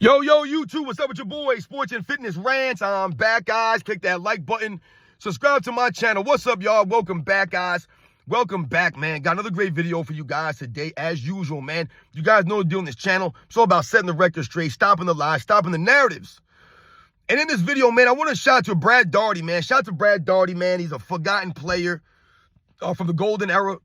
Yo, YouTube, what's up with your boy? Sports and Fitness Rants. I'm back, guys. Click that like button. Subscribe to my channel. What's up, y'all? Welcome back, guys. Welcome back, man. Got another great video for you guys today, as usual, man. You guys know the deal on this channel. It's all about setting the record straight, stopping the lies, stopping the narratives. And in this video, man, I want to shout out to Brad Daugherty, man. Shout out to Brad Daugherty, man. He's a forgotten player from the golden era.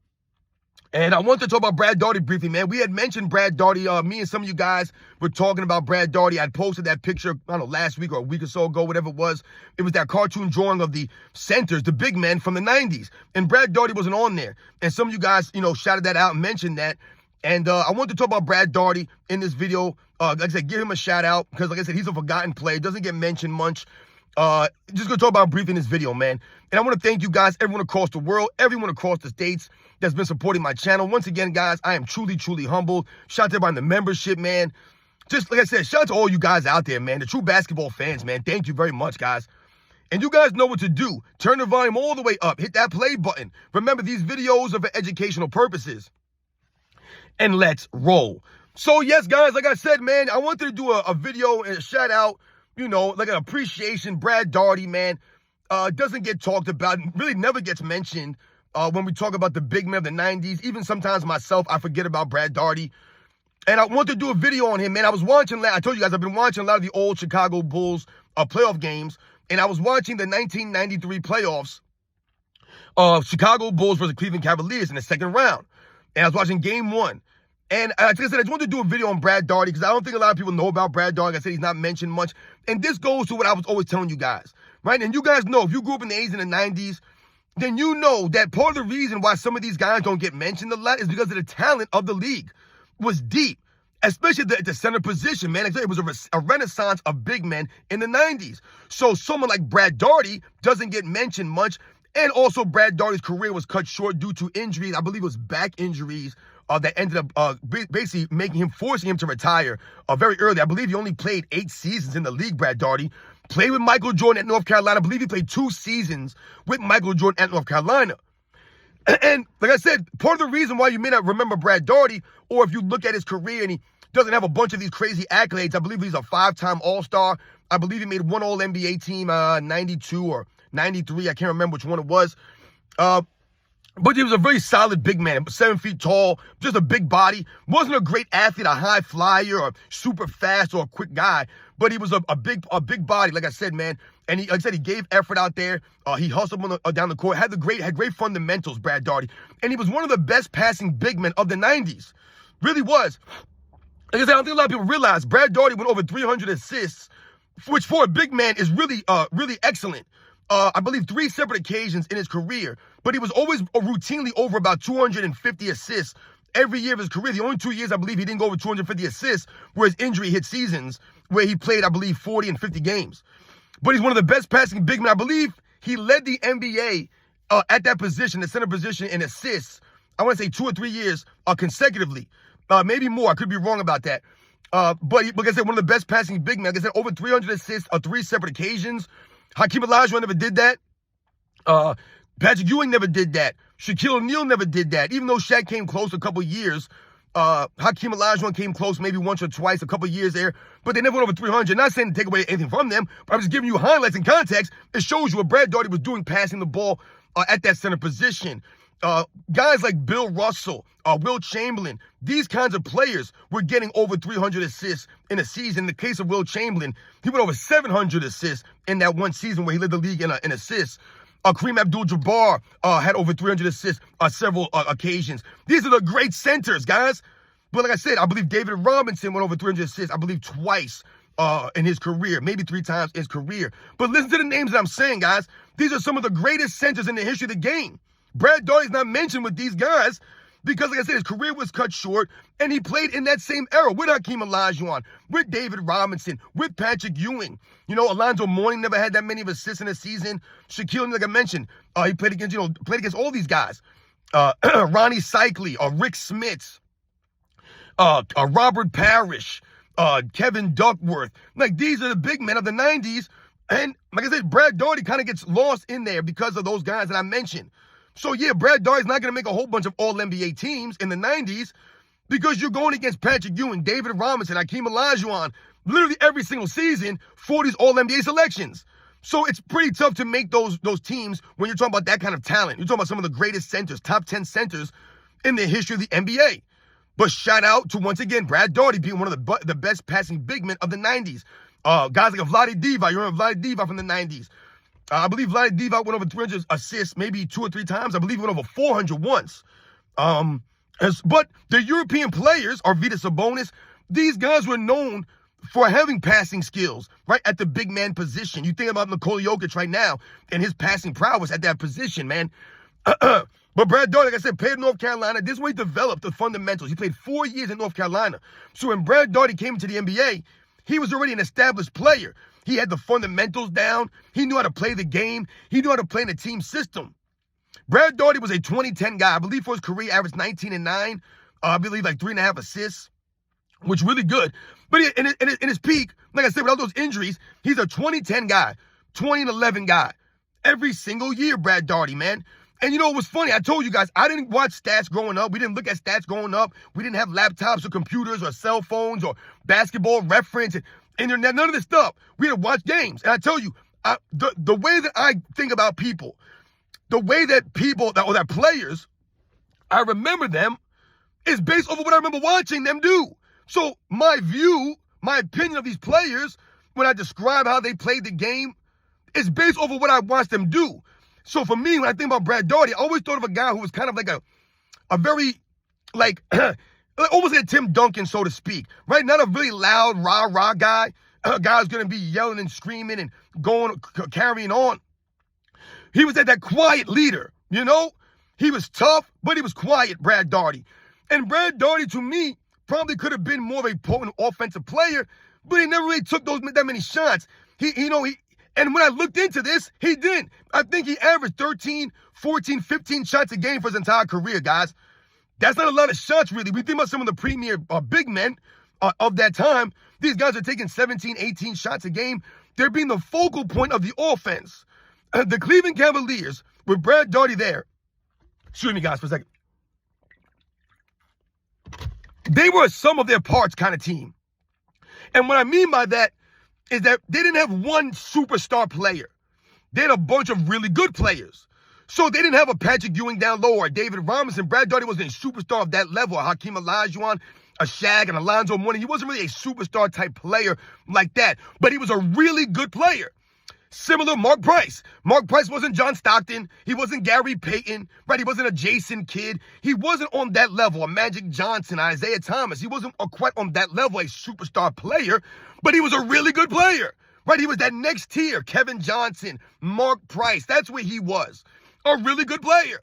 And I want to talk about Brad Daugherty briefly, man. We had mentioned Brad Daugherty. Me and some of you guys were talking about Brad Daugherty. I posted that picture, I don't know, last week or a week or so ago, whatever it was. It was that cartoon drawing of the centers, the big men from the 90s. And Brad Daugherty wasn't on there. And some of you guys, shouted that out and mentioned that. And I want to talk about Brad Daugherty in this video. Like I said, give him a shout out because, like I said, he's a forgotten player. Doesn't get mentioned much. Just gonna talk about him briefly in this video, man. And I want to thank you guys, everyone across the world, everyone across the states that's been supporting my channel. Once again, guys, I am truly, truly humbled. Shout out to everybody in the membership, man. Just like I said, shout out to all you guys out there, man. The true basketball fans, man. Thank you very much, guys. And you guys know what to do. Turn the volume all the way up. Hit that play button. Remember, these videos are for educational purposes. And let's roll. So, yes, guys, like I said, man, I wanted to do a video and a shout out, like an appreciation. Brad Daugherty, man, doesn't get talked about, really never gets mentioned when we talk about the big men of the 90s. Even sometimes myself, I forget about Brad Daugherty. And I want to do a video on him, man. I was watching, I told you guys, I've been watching a lot of the old Chicago Bulls playoff games. And I was watching the 1993 playoffs of Chicago Bulls versus Cleveland Cavaliers in the second round. And I was watching game one. And like I said, I just wanted to do a video on Brad Daugherty because I don't think a lot of people know about Brad Daugherty. Like I said, he's not mentioned much. And this goes to what I was always telling you guys, right? And you guys know, if you grew up in the 80s and the 90s, then you know that part of the reason why some of these guys don't get mentioned a lot is because of the talent of the league was deep, especially at the center position, man. It was a renaissance of big men in the 90s. So someone like Brad Daugherty doesn't get mentioned much. And also, Brad Daugherty's career was cut short due to injuries. I believe it was back injuries that ended up basically forcing him to retire very early. I believe he only played 8 seasons in the league, Brad Daugherty. Played with Michael Jordan at North Carolina. I believe he played 2 seasons with Michael Jordan at North Carolina. And like I said, part of the reason why you may not remember Brad Daugherty, or if you look at his career and he doesn't have a bunch of these crazy accolades, I believe he's a 5-time All-Star. I believe he made one All-NBA team, 92 or 93. I can't remember which one it was. But he was a very solid big man, 7 feet tall, just a big body. Wasn't a great athlete, a high flyer, or super fast, or a quick guy. But he was a big body, like I said, man. And like I said, he gave effort out there. He hustled down the court. Had great fundamentals, Brad Daugherty. And he was one of the best passing big men of the 90s. Really was. Like I said, I don't think a lot of people realize Brad Daugherty went over 300 assists, which for a big man is really excellent. I believe 3 separate occasions in his career, but he was always routinely over about 250 assists every year of his career. The only 2 years I believe he didn't go over 250 assists were his injury hit seasons where he played, I believe, 40 and 50 games. But he's one of the best passing big men. I believe he led the NBA at that position, the center position, in assists, I want to say 2 or 3 years consecutively. Maybe more. I could be wrong about that. But like I said, one of the best passing big men. Like I said, over 300 assists on 3 separate occasions. Hakeem Olajuwon never did that. Patrick Ewing never did that. Shaquille O'Neal never did that. Even though Shaq came close a couple years, Hakeem Olajuwon came close maybe once or twice, a couple years there, but they never went over 300. Not saying to take away anything from them, but I'm just giving you highlights and context. It shows you what Brad Daugherty was doing, passing the ball at that center position. Guys like Bill Russell, Will Chamberlain, these kinds of players were getting over 300 assists in a season. In the case of Will Chamberlain, he went over 700 assists in that one season where he led the league in assists. Kareem Abdul-Jabbar had over 300 assists on several occasions. These are the great centers, guys. But like I said, I believe David Robinson went over 300 assists, I believe twice in his career, maybe 3 times in his career. But listen to the names that I'm saying, guys. These are some of the greatest centers in the history of the game. Brad Daugherty's not mentioned with these guys because, like I said, his career was cut short, and he played in that same era with Hakeem Olajuwon, with David Robinson, with Patrick Ewing. Alonzo Mourning never had that many of assists in a season. Shaquille, like I mentioned, he played against all these guys. Ronnie Cycli, Rick Smits, Robert Parrish, Kevin Duckworth. Like, these are the big men of the 90s. And like I said, Brad Daugherty kind of gets lost in there because of those guys that I mentioned. So, yeah, Brad Daugherty's not going to make a whole bunch of All-NBA teams in the 90s, because you're going against Patrick Ewing, David Robinson, Hakeem Olajuwon, literally every single season for these All-NBA selections. So it's pretty tough to make those teams when you're talking about that kind of talent. You're talking about some of the greatest centers, top 10 centers in the history of the NBA. But shout out to, once again, Brad Daugherty being one of the best passing big men of the 90s. Guys like Vlade Divac, you remember Vlade Divac from the 90s. I believe Vlade Divac went over 300 assists maybe 2 or 3 times. I believe he went over 400 once. But the European players, Arvydas Sabonis, these guys were known for having passing skills, right, at the big man position. You think about Nikola Jokic right now and his passing prowess at that position, man. But Brad Daugherty, like I said, played in North Carolina. This is where he developed the fundamentals. He played 4 years in North Carolina. So when Brad Daugherty came into the NBA, he was already an established player. He had the fundamentals down. He knew how to play the game. He knew how to play in a team system. Brad Daugherty was a 2010 guy. I believe for his career, averaged 19 and 9. I believe like 3.5 assists, which really good. But in his peak, like I said, without those injuries, he's a 2010 guy, 20 and 11 guy. Every single year, Brad Daugherty, man. And you know, it was funny. I told you guys, I didn't watch stats growing up. We didn't look at stats growing up. We didn't have laptops or computers or cell phones or basketball reference and internet, none of this stuff. We had to watch games. And I tell you, the way that I think about people, the way that people, that players, I remember them is based off of what I remember watching them do. So my view, my opinion of these players, when I describe how they played the game, is based off of what I watched them do. So for me, when I think about Brad Daugherty, I always thought of a guy who was kind of like a very, like, almost like a Tim Duncan, so to speak, right? Not a really loud, rah-rah guy. A guy who's going to be yelling and screaming and carrying on. He was that quiet leader, you know? He was tough, but he was quiet, Brad Daugherty. And Brad Daugherty, to me, probably could have been more of a potent offensive player, but he never really took that many shots. And when I looked into this, he didn't. I think he averaged 13, 14, 15 shots a game for his entire career, guys. That's not a lot of shots, really. We think about some of the premier big men of that time. These guys are taking 17, 18 shots a game. They're being the focal point of the offense. The Cleveland Cavaliers, with Brad Daugherty there, excuse me, guys, for a second. They were a sum of their parts kind of team. And what I mean by that is that they didn't have one superstar player. They had a bunch of really good players. So they didn't have a Patrick Ewing down low or a David Robinson. Brad Daugherty wasn't a superstar of that level. Hakeem Olajuwon, a Shaq, and Alonzo Mourning. He wasn't really a superstar type player like that. But he was a really good player. Similar Mark Price. Mark Price wasn't John Stockton. He wasn't Gary Payton, right? He wasn't a Jason Kidd. He wasn't on that level, a Magic Johnson, Isaiah Thomas. He wasn't quite on that level, a superstar player, but he was a really good player, right? He was that next tier, Kevin Johnson, Mark Price. That's where he was, a really good player.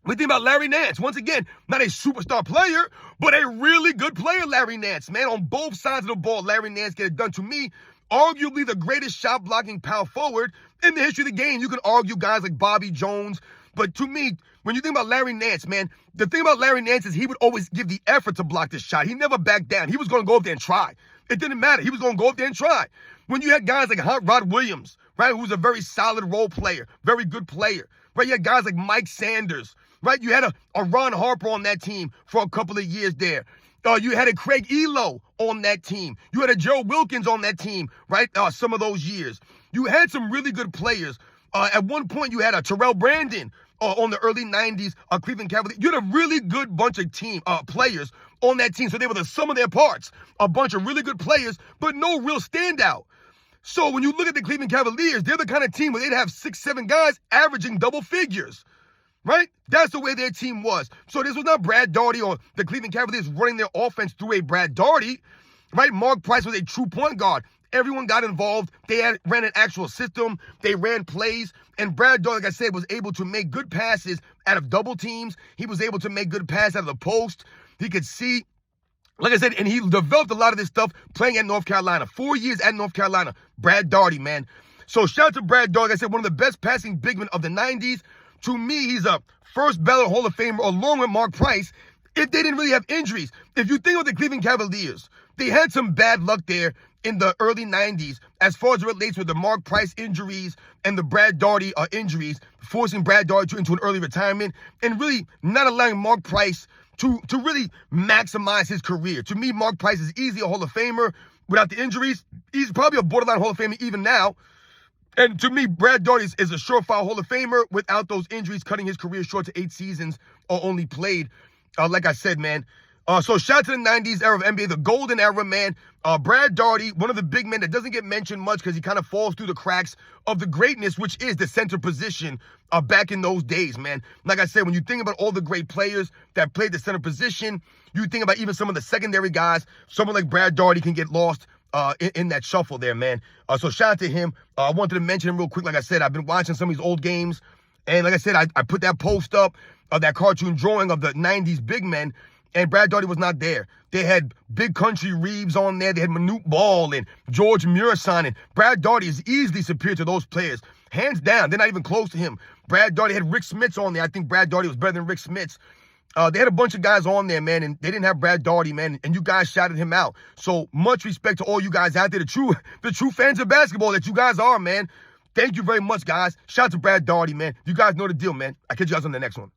We think about Larry Nance. Once again, not a superstar player, but a really good player, Larry Nance, man. On both sides of the ball, Larry Nance get it done. To me, arguably the greatest shot blocking power forward in the history of the game. You can argue guys like Bobby Jones, but to me, when you think about Larry Nance, man, the thing about Larry Nance is he would always give the effort to block this shot. He never backed down. He was going to go up there and try. It didn't matter. He was going to go up there and try. When you had guys like Hot Rod Williams, right, who was a very solid role player, very good player, right? You had guys like Mike Sanders, right? You had a Ron Harper on that team for a couple of years there. You had a Craig Elo on that team. You had a Joe Wilkins on that team, right? Some of those years. You had some really good players. At one point, you had a Terrell Brandon on the early 90s, Cleveland Cavaliers. You had a really good bunch of players on that team. So they were the sum of their parts. A bunch of really good players, but no real standout. So when you look at the Cleveland Cavaliers, they're the kind of team where they'd have 6, 7 guys averaging double figures. Right? That's the way their team was. So this was not Brad Daugherty or the Cleveland Cavaliers running their offense through a Brad Daugherty. Right? Mark Price was a true point guard. Everyone got involved. They ran an actual system. They ran plays. And Brad Daugherty, like I said, was able to make good passes out of double teams. He was able to make good passes out of the post. He could see, like I said, and he developed a lot of this stuff playing at North Carolina. 4 years at North Carolina. Brad Daugherty, man. So shout out to Brad Daugherty. Like I said, one of the best passing big men of the 90s. To me, he's a first ballot Hall of Famer along with Mark Price if they didn't really have injuries. If you think of the Cleveland Cavaliers, they had some bad luck there in the early 90s as far as it relates with the Mark Price injuries and the Brad Daugherty injuries, forcing Brad Daugherty into an early retirement and really not allowing Mark Price to really maximize his career. To me, Mark Price is easily a Hall of Famer without the injuries. He's probably a borderline Hall of Famer even now. And to me, Brad Daugherty is a surefire Hall of Famer without those injuries, cutting his career short to 8 seasons or only played. Like I said, man. So shout out to the 90s era of NBA, the golden era, man. Brad Daugherty, one of the big men that doesn't get mentioned much because he kind of falls through the cracks of the greatness, which is the center position back in those days, man. Like I said, when you think about all the great players that played the center position, you think about even some of the secondary guys, someone like Brad Daugherty can get lost in that shuffle there, man. So shout out to him. I wanted to mention him real quick. Like I said, I've been watching some of these old games. And like I said, I put that post up of that cartoon drawing of the 90s big men. And Brad Daugherty was not there. They had Big Country Reeves on there. They had Manute Ball and George Murison. And Brad Daugherty is easily superior to those players. Hands down. They're not even close to him. Brad Daugherty had Rick Smits on there. I think Brad Daugherty was better than Rick Smits. They had a bunch of guys on there, man, and they didn't have Brad Daugherty, man, and you guys shouted him out. So much respect to all you guys out there, the true fans of basketball that you guys are, man. Thank you very much, guys. Shout out to Brad Daugherty, man. You guys know the deal, man. I'll catch you guys on the next one.